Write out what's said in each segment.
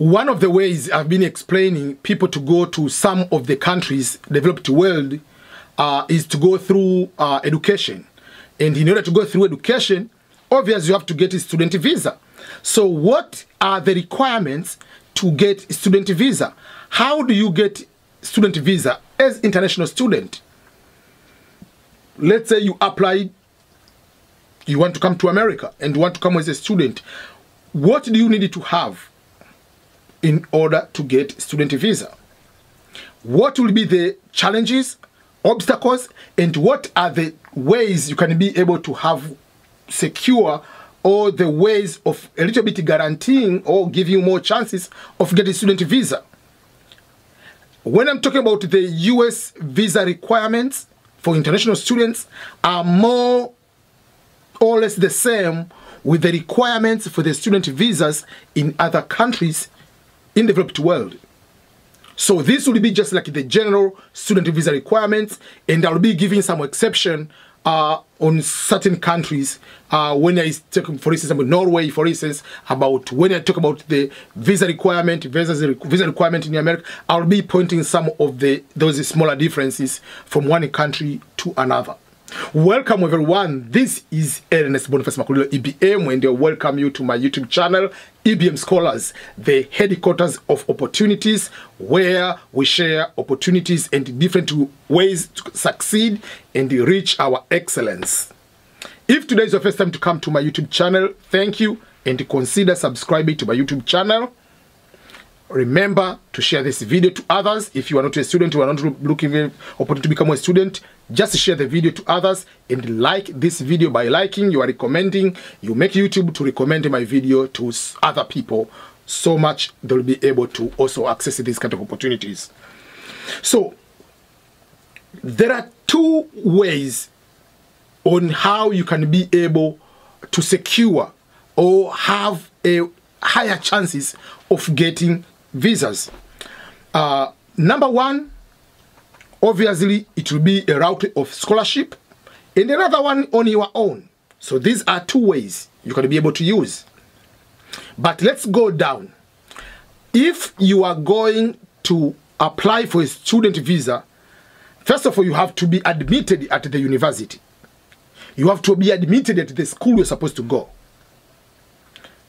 One of the ways I've been explaining people to go to some of the countries, developed world, is to go through education. And in order to go through education, obviously you have to get a student visa. So what are the requirements to get a student visa? How do you get student visa as international student? Let's say you applied, you want to come to America and you want to come as a student. What do you need to have in order to get student visa? What will be the challenges, obstacles, and what are the ways you can be able to have secure, or the ways of a little bit guaranteeing or giving you more chances of getting student visa? When I'm talking about the US visa requirements for international students are more or less the same with the requirements for the student visas in other countries in the developed world. So this will be just like the general student visa requirements, and I'll be giving some exception on certain countries when I talk, for instance, about Norway, for instance, about when I talk about the visa requirement versus the visa requirement in America, I'll be pointing some of those smaller differences from one country to another. Welcome everyone, this is Ernest Boniface Makulilo EBM, and I welcome you to my YouTube channel, EBM Scholars, the headquarters of opportunities, where we share opportunities and different ways to succeed and reach our excellence. If today is your first time to come to my YouTube channel, thank you, and consider subscribing to my YouTube channel. Remember to share this video to others. If you are not a student, you are not looking for an opportunity to become a student, just share the video to others and like this video. By liking, you are recommending, you make YouTube to recommend my video to other people so much they will be able to also access these kind of opportunities. So there are two ways on how you can be able to secure or have a higher chances of getting visas. Number one, obviously it will be a route of scholarship, and another one on your own. So these are two ways you can be able to use. But let's go down. If you are going to apply for a student visa, first of all, you have to be admitted at the university. You have to be admitted at the school you're supposed to go.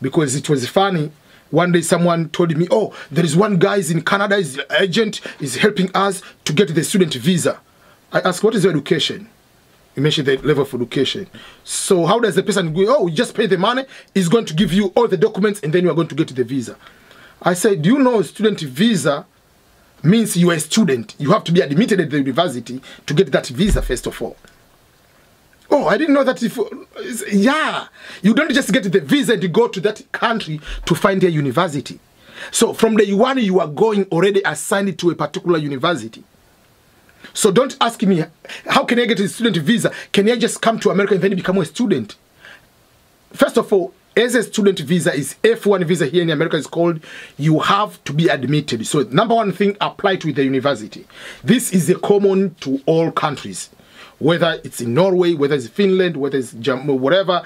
Because it was funny, one day someone told me, oh, there is one guy in Canada, his agent is helping us to get the student visa. I asked, what is your education? You mentioned the level of education. So how does the person go, oh, you just pay the money, he's going to give you all the documents, and then you are going to get the visa. I said, do you know student visa means you are a student. You have to be admitted at the university to get that visa first of all. Oh, I didn't know that. Yeah, you don't just get the visa and you go to that country to find a university. So from day one, you are going already assigned to a particular university. So don't ask me, how can I get a student visa? Can I just come to America and then become a student? First of all, as a student visa is F1 visa here in America is called, you have to be admitted. So number one thing, apply to the university. This is a common to all countries. Whether it's in Norway, whether it's Finland, whether it's whatever,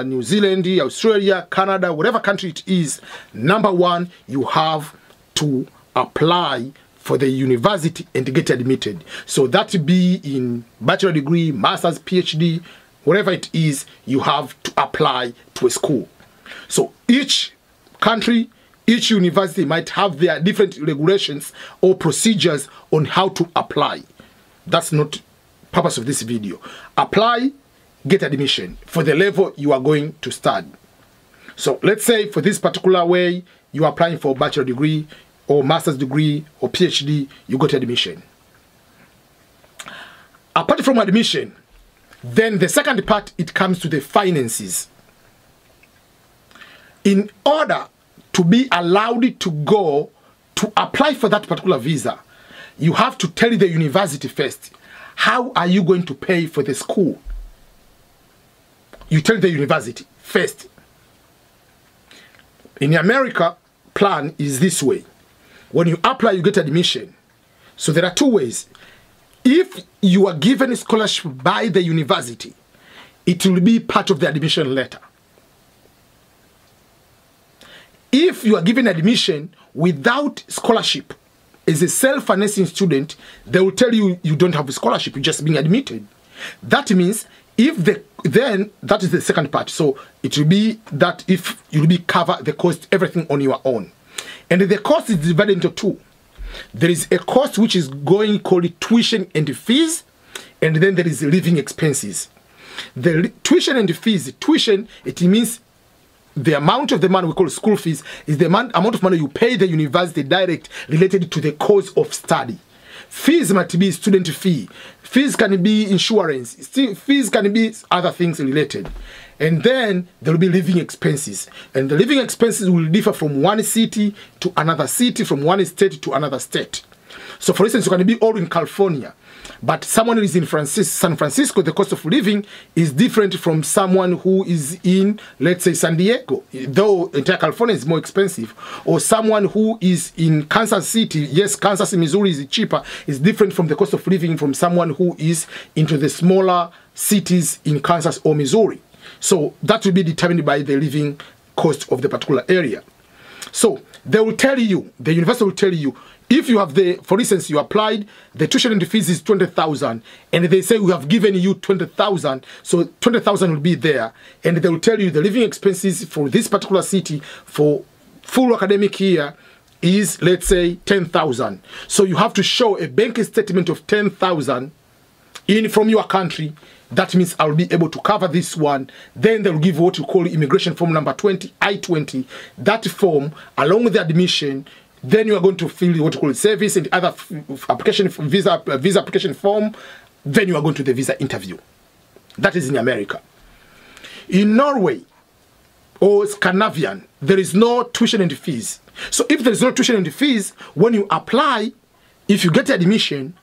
New Zealand, Australia, Canada, whatever country it is, number one, you have to apply for the university and get admitted. So that be in bachelor degree, master's, PhD, whatever it is, you have to apply to a school. So each country, each university might have their different regulations or procedures on how to apply. That's not purpose of this video. Apply, get admission for the level you are going to study. So let's say for this particular way, you are applying for a bachelor degree or master's degree or PhD, you got admission. Apart from admission, then the second part, it comes to the finances. In order to be allowed to go to apply for that particular visa, you have to tell the university first, how are you going to pay for the school? You tell the university first. In America, plan is this way. When you apply, you get admission. So there are two ways. If you are given a scholarship by the university, it will be part of the admission letter. if you are given admission without scholarship, as a self-financing student, they will tell you you don't have a scholarship, you're just being admitted. That means then that is the second part. So it will be that if you will be cover the cost, everything on your own. And the cost is divided into two. There is a cost which is going called tuition and fees, and then there is living expenses. The tuition and fees, tuition, it means the amount of the money we call school fees is the amount of money you pay the university direct related to the course of study. Fees might be student fee. Fees can be insurance. Fees can be other things related. And then there will be living expenses. And the living expenses will differ from one city to another city, from one state to another state. So for instance, you can be all in California, but someone who is in San Francisco, the cost of living is different from someone who is in, let's say, San Diego, though entire California is more expensive. Or someone who is in Kansas City, yes, Kansas, Missouri is cheaper, is different from the cost of living from someone who is into the smaller cities in Kansas or Missouri. So that will be determined by the living cost of the particular area. So they will tell you, the university will tell you, if you have for instance, you applied, the tuition and fees is 20,000, and they say we have given you 20,000, so 20,000 will be there, and they will tell you the living expenses for this particular city for full academic year is, let's say, 10,000. So you have to show a bank statement of 10,000 from your country. That means I'll be able to cover this one. Then they'll give what you call immigration form number 20, I-20. That form, along with the admission, then you are going to fill what you call service and other application, visa application form. Then you are going to the visa interview. That is in America. In Norway or Scandinavian, there is no tuition and fees. So if there is no tuition and fees, when you apply, if you get admission,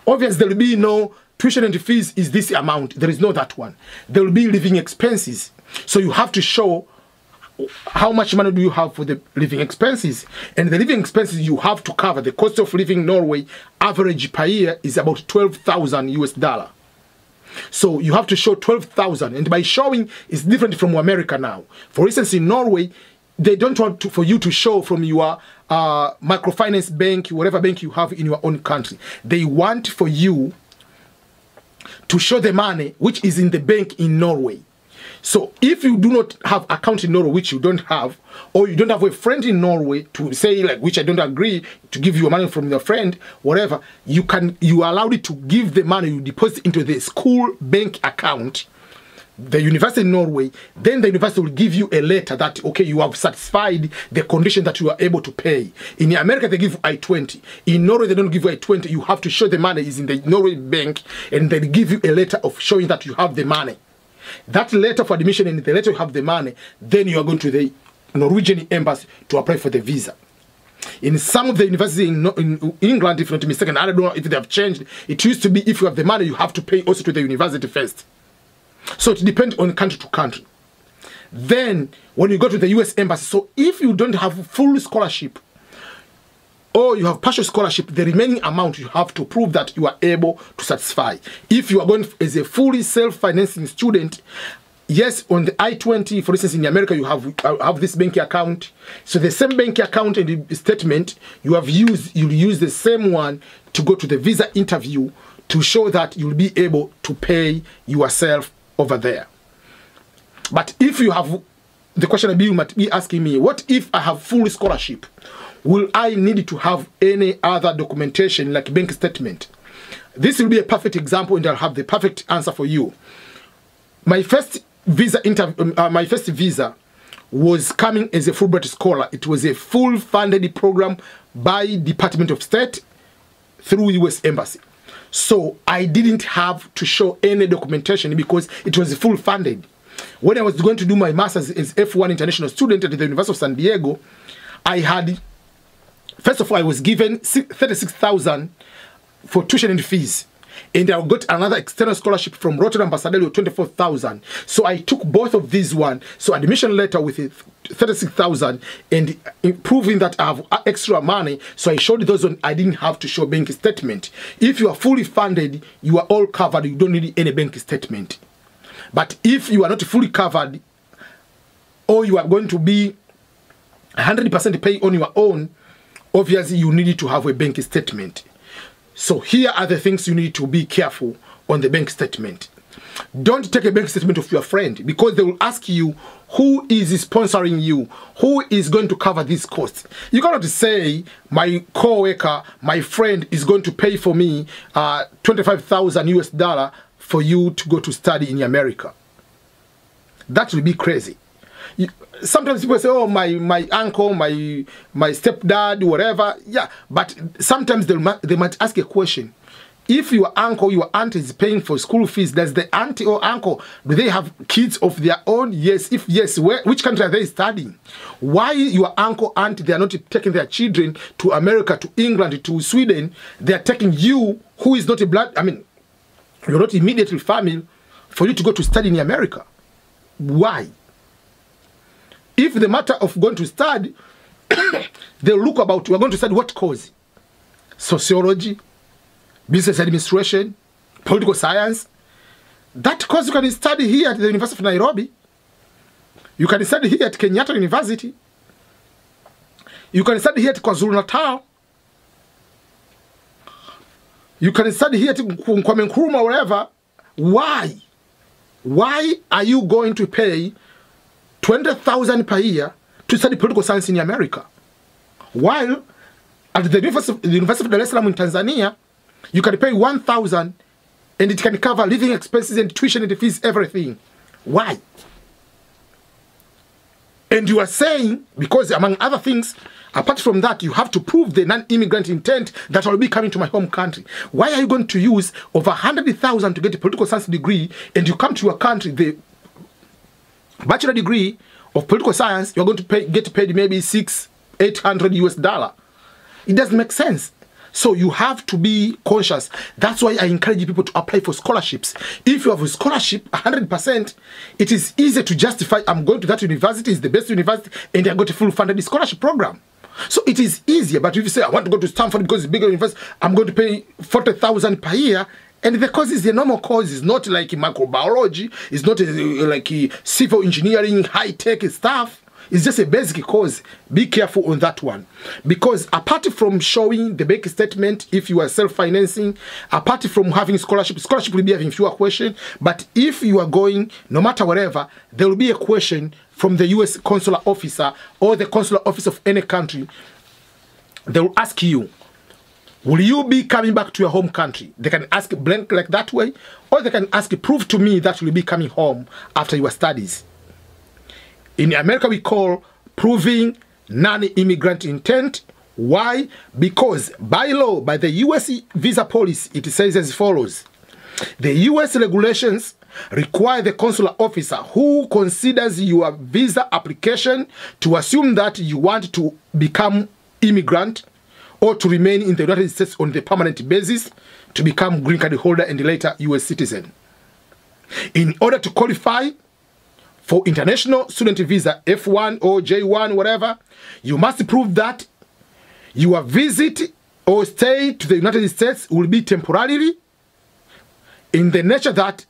obviously there will be no tuition and fees is this amount. There is no that one. There will be living expenses. So you have to show how much money do you have for the living expenses. And the living expenses you have to cover, the cost of living in Norway, average per year is about 12,000 US dollar. So you have to show 12,000. And by showing, it's different from America now. For instance, in Norway, they don't want for you to show from your microfinance bank, whatever bank you have in your own country. They want for you to show the money which is in the bank in Norway. So if you do not have account in Norway, which you don't have, or you don't have a friend in Norway to say, like, which I don't agree to give you money from your friend, whatever, you are allowed to give the money you deposit into the school bank account, the university in Norway. Then the university will give you a letter that, okay, you have satisfied the condition that you are able to pay. In America, they give you I-20. In Norway, they don't give you I-20. You have to show the money is in the Norway bank, and they give you a letter of showing that you have the money. That letter for admission and the letter you have the money, then you are going to the Norwegian embassy to apply for the visa. In some of the universities in England, if not mistaken, I don't know if they have changed. It used to be if you have the money, you have to pay also to the university first. So it depends on country to country. Then when you go to the US embassy, so if you don't have full scholarship or you have partial scholarship, the remaining amount you have to prove that you are able to satisfy. If you are going as a fully self-financing student, yes, on the I-20, for instance, in America, you have this bank account. So the same bank account and the statement you'll use the same one to go to the visa interview to show that you'll be able to pay yourself over there. But if you have, the question you might be asking me, what if I have full scholarship? Will I need to have any other documentation like bank statement? This will be a perfect example, and I'll have the perfect answer for you. My first visa was coming as a Fulbright scholar. It was a full funded program by Department of State through US Embassy. So I didn't have to show any documentation because it was full funded. When I was going to do my master's as F1 international student at the University of San Diego, I had, first of all, I was given 36,000 for tuition and fees. And I got another external scholarship from Rotterdam Ambassador, 24,000. So I took both of these one. So admission letter with 36,000 and proving that I have extra money. So I showed those one. I didn't have to show bank statement. If you are fully funded, you are all covered. You don't need any bank statement. But if you are not fully covered, or you are going to be 100% pay on your own, obviously you need to have a bank statement. So here are the things you need to be careful on the bank statement. Don't take a bank statement of your friend, because they will ask you who is sponsoring you, who is going to cover these costs. You cannot say my co-worker, my friend is going to pay for me $25,000 for you to go to study in America. That will be crazy. Sometimes people say, oh, my uncle, my stepdad, whatever. Yeah, but sometimes they might ask a question. If your uncle, your aunt is paying for school fees, does the auntie or uncle, do they have kids of their own? Yes. If yes, which country are they studying? Why your uncle, aunt, they are not taking their children to America, to England, to Sweden? They are taking you, who is not a blood, I mean, you're not immediately family, for you to go to study in America. Why? If the matter of going to study, they'll look about, we're going to study what course? Sociology, business administration, political science. That course you can study here at the University of Nairobi. You can study here at Kenyatta University. You can study here at KwaZulu-Natal. You can study here at Kwame Nkrumah, wherever. Why? Why are you going to pay $20,000 per year to study political science in America? While at the University of Dar es Salaam in Tanzania, you can pay $1,000 and it can cover living expenses and tuition and fees, everything. Why? And you are saying, because among other things, apart from that, you have to prove the non-immigrant intent that I will be coming to my home country. Why are you going to use over $100,000 to get a political science degree, and you come to your country, the bachelor degree of political science, you're going to get paid maybe $600-800? It doesn't make sense. So you have to be conscious. That's why I encourage people to apply for scholarships. If you have a scholarship, 100%, it is easy to justify, I'm going to that university, it's the best university, and I got a full funded scholarship program. So it is easier. But if you say, I want to go to Stanford because it's a bigger university, I'm going to pay $40,000 per year, and the course is the normal course. It's not like microbiology, it's not like civil engineering, high-tech stuff. It's just a basic course. Be careful on that one. Because apart from showing the bank statement, if you are self-financing, apart from having scholarship will be having fewer questions. But if you are going, no matter whatever, there will be a question from the U.S. consular officer or the consular office of any country. They will ask you, will you be coming back to your home country? They can ask blank like that way, or they can ask, prove to me that you'll be coming home after your studies. In America, we call proving non-immigrant intent. Why? Because by law, by the U.S. visa policy, it says as follows. The U.S. regulations require the consular officer who considers your visa application to assume that you want to become immigrant or to remain in the United States on the permanent basis to become green card holder and later U.S. citizen. In order to qualify for international student visa, F1 or J1, whatever, you must prove that your visit or stay to the United States will be temporarily, in the nature that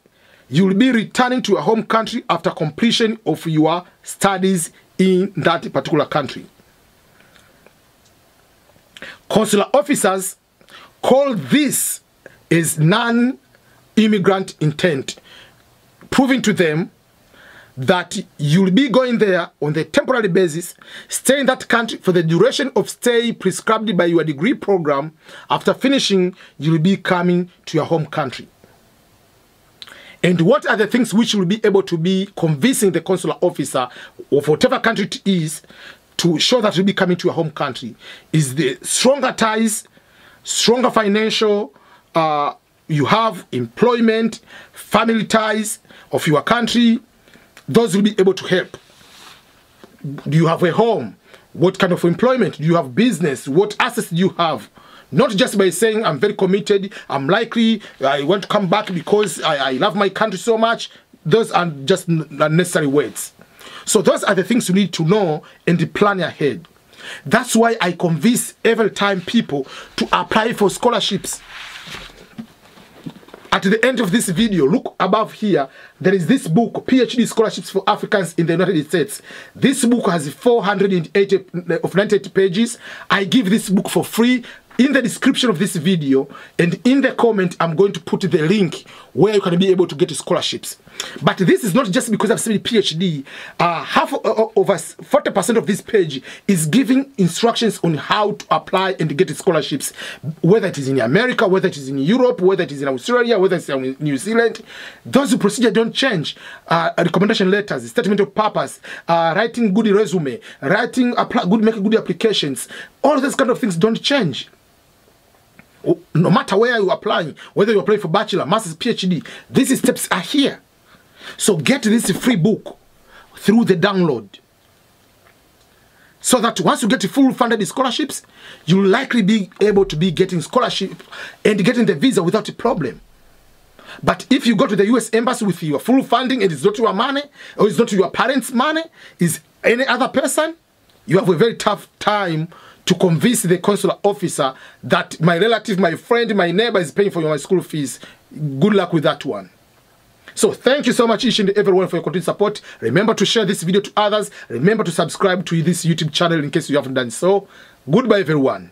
you will be returning to your home country after completion of your studies in that particular country. Consular officers call this as non-immigrant intent, proving to them that you'll be going there on the temporary basis, stay in that country for the duration of stay prescribed by your degree program. After finishing, you'll be coming to your home country. And what are the things which will be able to be convincing the consular officer of whatever country it is to show that you'll be coming to your home country? Is the stronger ties, stronger financial, you have employment, family ties of your country. Those will be able to help. Do you have a home? What kind of employment? Do you have business? What assets do you have? Not just by saying, I'm very committed, I'm likely, I want to come back because I love my country so much. Those are just unnecessary words. So those are the things you need to know and plan ahead. That's why I convince every time people to apply for scholarships. at the end of this video, look above here, there is this book, PhD Scholarships for Africans in the United States. This book has 498 pages. I give this book for free. In the description of this video and in the comment, I'm going to put the link where you can be able to get scholarships. But this is not just because I've studied PhD. Over 40% of this page is giving instructions on how to apply and get scholarships, whether it is in America, whether it is in Europe, whether it is in Australia, whether it's in New Zealand. Those procedures don't change. Recommendation letters, statement of purpose, writing good resume, making good applications. All those kind of things don't change. No matter where you're applying, whether you're applying for bachelor, master's, PhD, these steps are here. So get this free book through the download, so that once you get full funded scholarships, you'll likely be able to be getting scholarship and getting the visa without a problem. But if you go to the US Embassy with your full funding and it's not your money, or it's not your parents' money, it's any other person, you have a very tough time to convince the consular officer that my relative, my friend, my neighbor is paying for my school fees. Good luck with that one. So thank you so much, each and everyone, for your continued support. Remember to share this video to others. Remember to subscribe to this YouTube channel in case you haven't done so. Goodbye, everyone.